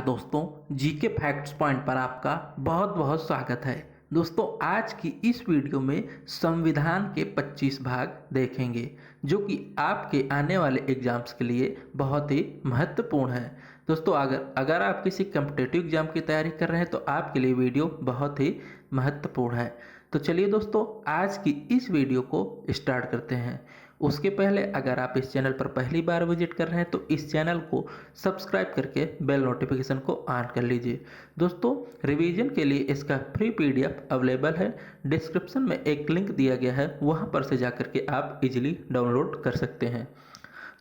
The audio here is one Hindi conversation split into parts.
दोस्तों, जीके फैक्ट्स पॉइंट पर आपका बहुत बहुत स्वागत है। दोस्तों, आज की इस वीडियो में संविधान के 25 भाग देखेंगे जो कि आपके आने वाले एग्जाम्स के लिए बहुत ही महत्वपूर्ण है। दोस्तों, अगर आप किसी कॉम्पिटिटिव एग्जाम की तैयारी कर रहे हैं तो आपके लिए वीडियो बहुत ही महत्वपूर्ण है। तो चलिए दोस्तों, आज की इस वीडियो को स्टार्ट करते हैं। उसके पहले अगर आप इस चैनल पर पहली बार विजिट कर रहे हैं तो इस चैनल को सब्सक्राइब करके बेल नोटिफिकेशन को ऑन कर लीजिए। दोस्तों, रिवीजन के लिए इसका फ्री पीडीएफ अवेलेबल है। डिस्क्रिप्शन में एक लिंक दिया गया है, वहां पर से जाकर के आप इजीली डाउनलोड कर सकते हैं।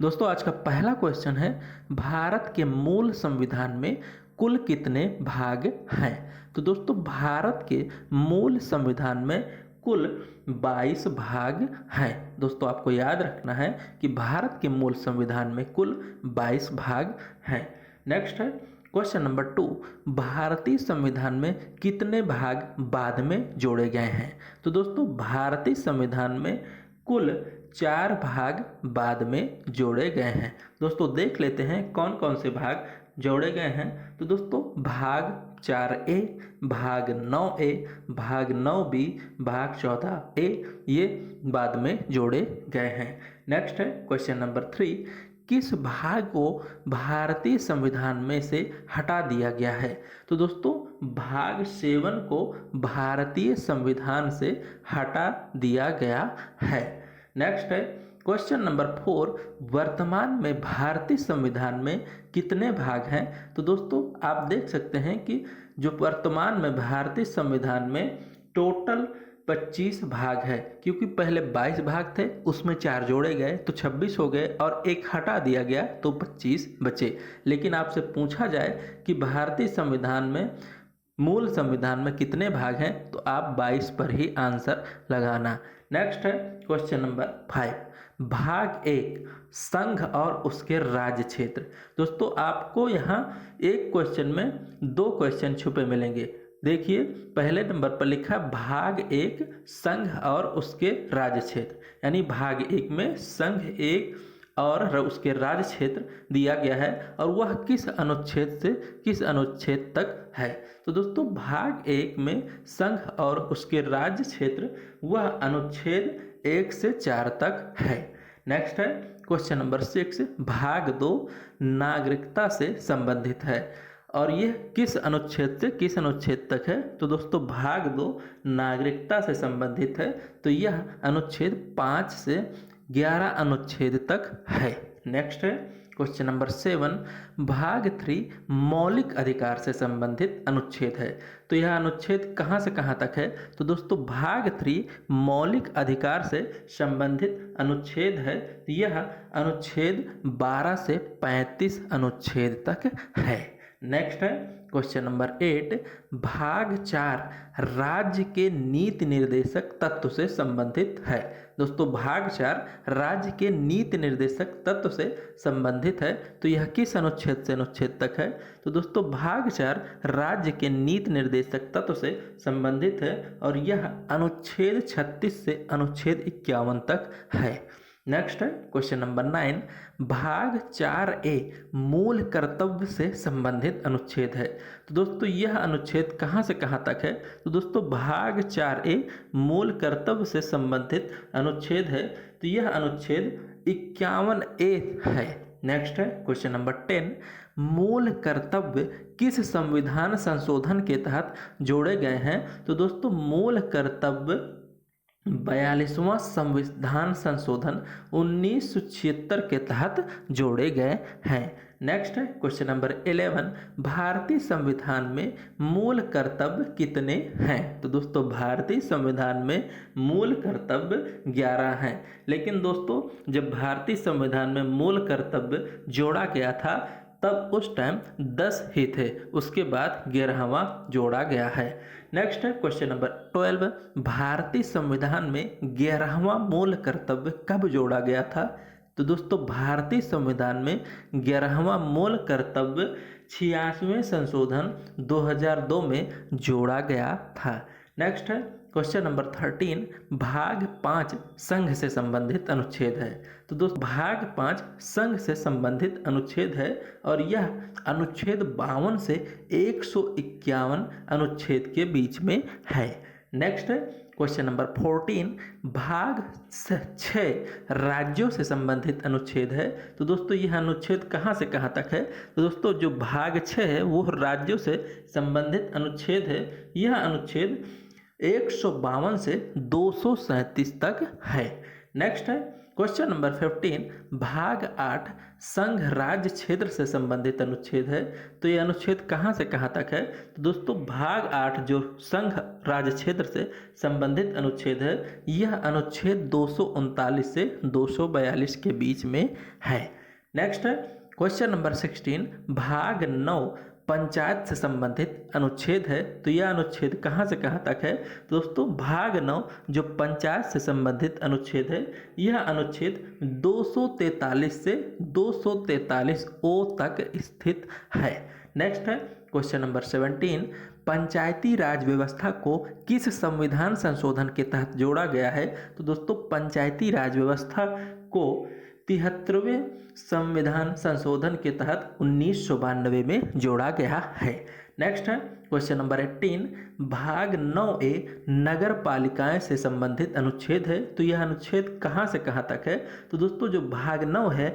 दोस्तों, आज का पहला क्वेश्चन है, भारत के मूल संविधान में कुल कितने भाग हैं? तो दोस्तों, भारत के मूल संविधान में कुल 22 भाग हैं। दोस्तों, आपको याद रखना है कि भारत के मूल संविधान में कुल 22 भाग हैं। नेक्स्ट है क्वेश्चन नंबर 2, भारतीय संविधान में कितने भाग बाद में जोड़े गए हैं? तो दोस्तों, भारतीय संविधान में कुल 4 भाग बाद में जोड़े गए हैं। दोस्तों, देख लेते हैं कौन कौन से भाग जोड़े गए हैं। तो दोस्तों, भाग 4A, भाग 9A, भाग 9B, भाग 14A ये बाद में जोड़े गए हैं। नेक्स्ट है क्वेश्चन नंबर 3, किस भाग को भारतीय संविधान में से हटा दिया गया है? तो दोस्तों, भाग 7 को भारतीय संविधान से हटा दिया गया है। नेक्स्ट है क्वेश्चन नंबर 4, वर्तमान में भारतीय संविधान में कितने भाग हैं? तो दोस्तों, आप देख सकते हैं कि जो वर्तमान में भारतीय संविधान में टोटल 25 भाग है, क्योंकि पहले 22 भाग थे, उसमें 4 जोड़े गए तो 26 हो गए और एक हटा दिया गया तो 25 बचे। लेकिन आपसे पूछा जाए कि भारतीय संविधान में मूल संविधान में कितने भाग हैं, तो आप 22 पर ही आंसर लगाना। नेक्स्ट है क्वेश्चन नंबर 5, भाग 1, संघ और उसके राज्य क्षेत्र। दोस्तों, आपको यहाँ एक क्वेश्चन में 2 क्वेश्चन छुपे मिलेंगे। देखिए, पहले नंबर पर लिखा भाग 1, संघ और उसके राज्य क्षेत्र, यानी भाग 1 में संघ 1 और उसके राज्य क्षेत्र दिया गया है और वह किस अनुच्छेद से किस अनुच्छेद तक है। तो दोस्तों, भाग 1 में संघ और उसके राज्य क्षेत्र वह अनुच्छेद 1 से 4 तक है। नेक्स्ट है क्वेश्चन नंबर 6, भाग 2, नागरिकता से संबंधित है और यह किस अनुच्छेद से किस अनुच्छेद तक है? तो दोस्तों, भाग 2 नागरिकता से संबंधित है, तो यह अनुच्छेद 5 से 11 अनुच्छेद तक है। नेक्स्ट है क्वेश्चन नंबर 7, भाग 3 मौलिक अधिकार से संबंधित अनुच्छेद है, तो यह अनुच्छेद कहाँ से कहाँ तक है? तो दोस्तों, भाग 3 मौलिक अधिकार से संबंधित अनुच्छेद है, तो यह अनुच्छेद 12 से 35 अनुच्छेद तक है। नेक्स्ट है क्वेश्चन नंबर 8, भाग 4 राज्य के नीति निर्देशक तत्व से संबंधित है। दोस्तों, भाग 4 राज्य के नीति निर्देशक तत्व से संबंधित है, तो यह किस अनुच्छेद से अनुच्छेद तक है? तो दोस्तों, भाग 4 राज्य के नीति निर्देशक तत्व से संबंधित है और यह अनुच्छेद 36 से अनुच्छेद 51 तक है। नेक्स्ट है क्वेश्चन नंबर 9, भाग 4A मूल कर्तव्य से संबंधित अनुच्छेद है, तो दोस्तों यह अनुच्छेद कहाँ से कहाँ तक है? तो दोस्तों, भाग 4A मूल कर्तव्य से संबंधित अनुच्छेद है, तो यह अनुच्छेद 51A है। नेक्स्ट है क्वेश्चन नंबर 10, मूल कर्तव्य किस संविधान संशोधन के तहत जोड़े गए हैं? तो दोस्तों, मूल कर्तव्य 42वां संविधान संशोधन 1976 के तहत जोड़े गए हैं। नेक्स्ट है क्वेश्चन नंबर 11, भारतीय संविधान में मूल कर्तव्य कितने हैं? तो दोस्तों, भारतीय संविधान में मूल कर्तव्य 11 हैं, लेकिन दोस्तों जब भारतीय संविधान में मूल कर्तव्य जोड़ा गया था तब उस टाइम 10 ही थे, उसके बाद 11वां जोड़ा गया है। नेक्स्ट है क्वेश्चन नंबर 12, भारतीय संविधान में 11वां मूल कर्तव्य कब जोड़ा गया था? तो दोस्तों, भारतीय संविधान में 11वां मूल कर्तव्य 86वें संशोधन 2002 में जोड़ा गया था। नेक्स्ट है क्वेश्चन नंबर 13 भाग 5 संघ से संबंधित अनुच्छेद है। तो दोस्तों भाग 5 संघ से संबंधित अनुच्छेद है और यह अनुच्छेद 52 से 151 अनुच्छेद के बीच में है। नेक्स्ट है क्वेश्चन नंबर 14 भाग 6 राज्यों से संबंधित अनुच्छेद है। तो दोस्तों यह अनुच्छेद कहाँ से कहाँ तक है? तो दोस्तों जो भाग 6 है वो राज्यों से संबंधित अनुच्छेद है। यह अनुच्छेद 152 से 237 तक है। नेक्स्ट है क्वेश्चन नंबर 15 भाग 8 संघ राज्य क्षेत्र से संबंधित अनुच्छेद है। तो यह अनुच्छेद कहाँ से कहाँ तक है? तो दोस्तों भाग 8 जो संघ राज्य क्षेत्र से संबंधित अनुच्छेद है, यह अनुच्छेद 239 से 242 के बीच में है। नेक्स्ट है क्वेश्चन नंबर 16 भाग 9 पंचायत से संबंधित अनुच्छेद है। तो यह अनुच्छेद कहाँ से कहाँ तक है? दोस्तों भाग 9 जो पंचायत से संबंधित अनुच्छेद है, यह अनुच्छेद 243 से 243 ओ तक स्थित है। नेक्स्ट है क्वेश्चन नंबर 17 पंचायती राज व्यवस्था को किस संविधान संशोधन के तहत जोड़ा गया है? तो दोस्तों पंचायती राज व्यवस्था को 73वें संविधान संशोधन के तहत 1992 में जोड़ा गया है। नेक्स्ट है क्वेश्चन नंबर 18 भाग 9A नगर पालिकाएं से संबंधित अनुच्छेद है। तो यह अनुच्छेद कहाँ से कहाँ तक है? तो दोस्तों जो भाग 9 है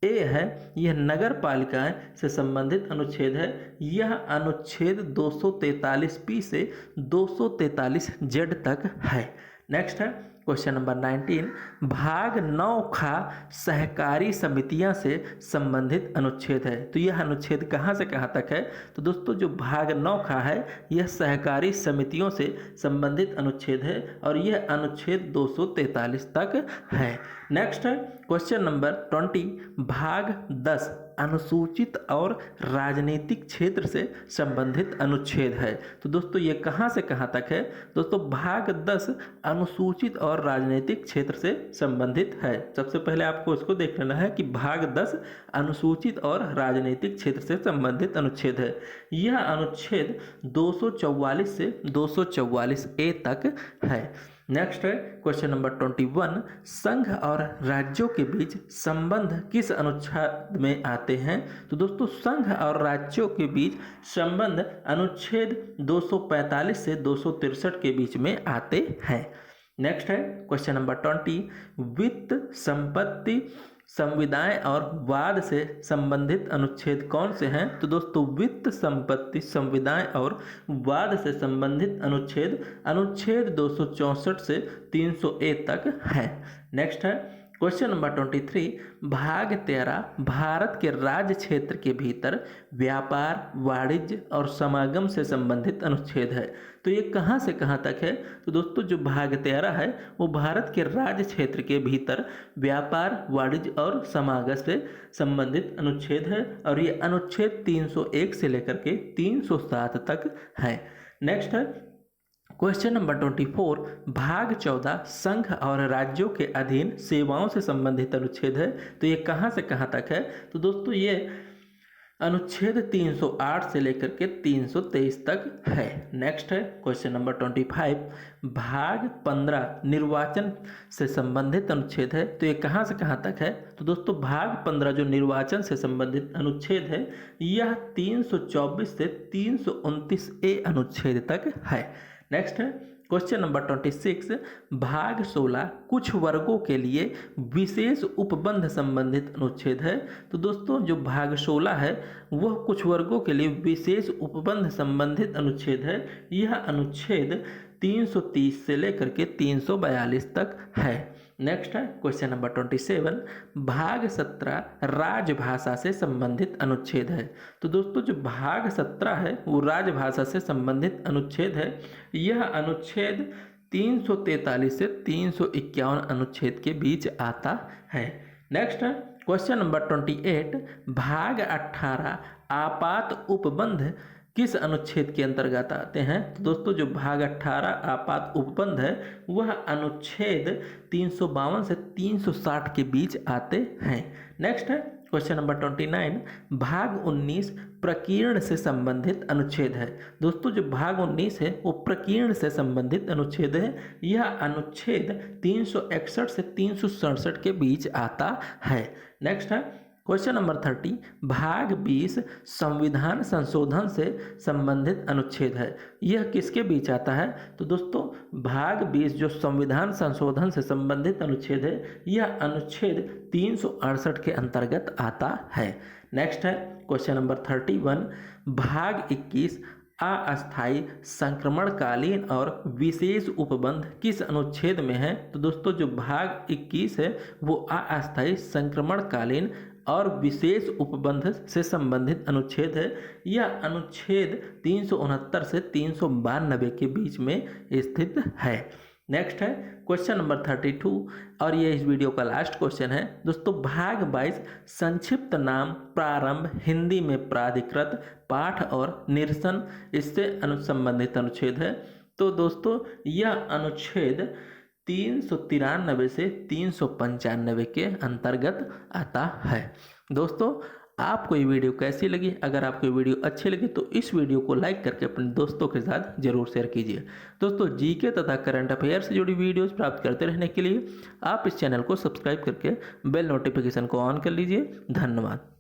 ए है, यह नगर पालिकाएं से संबंधित अनुच्छेद है। यह अनुच्छेद 243P से 243Z तक है। नेक्स्ट है क्वेश्चन नंबर 19 भाग 9 खा सहकारी समितियां से संबंधित अनुच्छेद है। तो यह अनुच्छेद कहाँ से कहाँ तक है? तो दोस्तों जो भाग 9 खा है, यह सहकारी समितियों से संबंधित अनुच्छेद है और यह अनुच्छेद 243 तक है। नेक्स्ट है क्वेश्चन नंबर 20 भाग 10 अनुसूचित और राजनीतिक क्षेत्र से संबंधित अनुच्छेद है। तो दोस्तों ये कहाँ से कहाँ तक है? दोस्तों भाग 10 अनुसूचित और राजनीतिक क्षेत्र से संबंधित है। सबसे पहले आपको इसको देख लेना है कि भाग 10 अनुसूचित और राजनीतिक क्षेत्र से संबंधित अनुच्छेद है। यह अनुच्छेद 244 से 244 ए तक है। नेक्स्ट है क्वेश्चन नंबर 21 संघ और राज्यों के बीच संबंध किस अनुच्छेद में आते हैं? तो दोस्तों संघ और राज्यों के बीच संबंध अनुच्छेद 245 से 263 के बीच में आते हैं। नेक्स्ट है क्वेश्चन नंबर 20 वित्त संपत्ति संविदाएं और वाद से संबंधित अनुच्छेद कौन से हैं? तो दोस्तों वित्त संपत्ति संविदाएं और वाद से संबंधित अनुच्छेद 264 से 300A तक है। नेक्स्ट है क्वेश्चन नंबर 23 भाग 13 भारत के राज्य क्षेत्र के भीतर व्यापार वाणिज्य और समागम से संबंधित अनुच्छेद है। तो ये कहाँ से कहाँ तक है? तो दोस्तों जो भाग 13 है वो भारत के राज्य क्षेत्र के भीतर व्यापार वाणिज्य और समागम से संबंधित अनुच्छेद है और ये अनुच्छेद 301 से लेकर के 307 तक है। नेक्स्ट है क्वेश्चन नंबर 24 भाग 14 संघ और राज्यों के अधीन सेवाओं से संबंधित अनुच्छेद है। तो ये कहाँ से कहाँ तक है? तो दोस्तों ये अनुच्छेद 308 से लेकर के 323 तक है। नेक्स्ट है क्वेश्चन नंबर 25 भाग 15 निर्वाचन से संबंधित अनुच्छेद है। तो ये कहाँ से कहाँ तक है? तो दोस्तों भाग 15 जो निर्वाचन से संबंधित अनुच्छेद है, यह 324 से 329A अनुच्छेद तक है। नेक्स्ट है क्वेश्चन नंबर 26 भाग 16 कुछ वर्गों के लिए विशेष उपबंध संबंधित अनुच्छेद है। तो दोस्तों जो भाग 16 है वह कुछ वर्गों के लिए विशेष उपबंध संबंधित अनुच्छेद है। यह अनुच्छेद 330 से लेकर के 342 तक है। नेक्स्ट है क्वेश्चन नंबर 27 भाग 17 राजभाषा से संबंधित अनुच्छेद है। तो दोस्तों जो भाग 17 है वो राजभाषा से संबंधित अनुच्छेद है। यह अनुच्छेद 343 से 351 अनुच्छेद के बीच आता है। नेक्स्ट है क्वेश्चन नंबर 28 भाग 18 आपात उपबंध किस अनुच्छेद के अंतर्गत आते हैं? तो दोस्तों जो भाग 18 आपात उपबंध है वह अनुच्छेद 352 से 360 के बीच आते हैं। नेक्स्ट है क्वेश्चन नंबर 29, भाग 19 प्रकीर्ण से संबंधित अनुच्छेद है। दोस्तों जो भाग 19 है वो प्रकीर्ण से संबंधित अनुच्छेद है। यह अनुच्छेद 361 से 367 के बीच आता है। नेक्स्ट है क्वेश्चन नंबर 30, भाग 20 संविधान संशोधन से संबंधित अनुच्छेद है। यह किसके बीच आता है? तो दोस्तों भाग 20 जो संविधान संशोधन से संबंधित अनुच्छेद है यह अनुच्छेद 368 के अंतर्गत आता है। नेक्स्ट है क्वेश्चन नंबर 31, भाग 21 अस्थायी संक्रमणकालीन और विशेष उपबंध किस अनुच्छेद में है? तो दोस्तों जो भाग 21 है वो अस्थायी संक्रमणकालीन और विशेष उपबंध से संबंधित अनुच्छेद है। यह अनुच्छेद 369 से 392 के बीच में स्थित है। नेक्स्ट है क्वेश्चन नंबर 32 और ये इस वीडियो का लास्ट क्वेश्चन है। दोस्तों भाग 22 संक्षिप्त नाम प्रारंभ हिंदी में प्राधिकृत पाठ और निरसन इससे संबंधित अनुच्छेद है। तो दोस्तों यह अनुच्छेद 393 से 395 के अंतर्गत आता है। दोस्तों आपको ये वीडियो कैसी लगी? अगर आपको ये वीडियो अच्छी लगी तो इस वीडियो को लाइक करके अपने दोस्तों के साथ जरूर शेयर कीजिए। दोस्तों जीके तथा करंट अफेयर से जुड़ी वीडियोस प्राप्त करते रहने के लिए आप इस चैनल को सब्सक्राइब करके बेल नोटिफिकेशन को ऑन कर लीजिए। धन्यवाद।